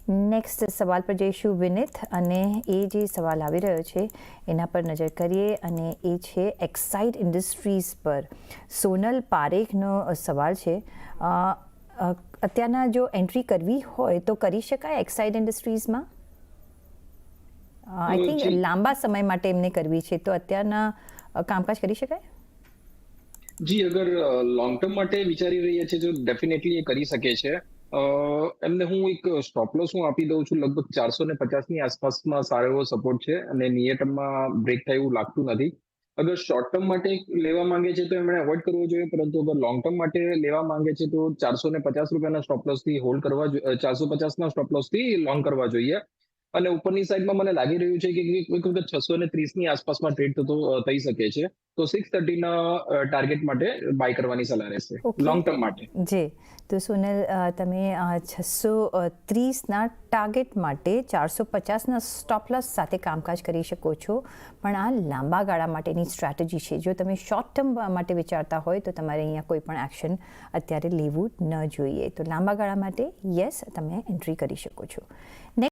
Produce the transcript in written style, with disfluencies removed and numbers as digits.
Next સવાલ પર જઈશું વિનિત, અને એ જે સવાલ આવી રહ્યો છે એના પર નજર કરીએ, અને એ છે એક્સાઇડ ઇન્ડસ્ટ્રીઝ પર. સોનલ પારેખનો સવાલ છે. અત્યારના જો એન્ટ્રી કરવી હોય તો કરી શકાય એક્સાઇડ ઇન્ડસ્ટ્રીઝમાં? આઈ થિંક લાંબા સમય માટે એમને કરવી છે, તો અત્યારના કામકાજ કરી શકાય? જી, અગર લોંગ ટર્મ માટે વિચારી રહ્યા છે તો ડેફિનેટલી એ કરી શકે છે. એમને હું એક સ્ટોપ લોસ હું આપી દઉં છું. લગભગ 450ની આસપાસમાં સારો એવો સપોર્ટ છે અને નિયર ટર્મમાં બ્રેક થાય એવું લાગતું નથી. અગર શોર્ટ ટર્મ માટે લેવા માંગે છે તો એમણે અવોઇડ કરવો જોઈએ, પરંતુ અગર લોંગ ટર્મ માટે લેવા માંગે છે તો 450 રૂપિયાના સ્ટોપ લોસ થી હોલ્ડ કરવા, 450ના સ્ટોપ લોસ થી લોંગ કરવા જોઈએ. અને ઉપરની સાઈડમાં મને લાગી રહ્યું છે કે કોઈ વખત 630ની આસપાસમાં ટ્રેડ થતો થઈ શકે છે. તો 630ના ટાર્ગેટ માટે બાય કરવાની સલાહ રહેશે લોંગ ટર્મ માટે. જી, તો સોનલ, તમે 630ના ટાર્ગેટ માટે 450ના સ્ટોપ લોસ સાથે કામકાજ કરી શકો છો, પણ આ લાંબા ગાળા માટેની સ્ટ્રેટેજી છે. જો તમે શોર્ટ ટર્મ માટે વિચારતા હોય તો તમારે અહીંયા કોઈ પણ એક્શન અત્યારે લેવું ન જોઈએ. તો લાંબા ગાળા માટે યસ, તમે એન્ટ્રી કરી શકો છો. નેક્સ્ટ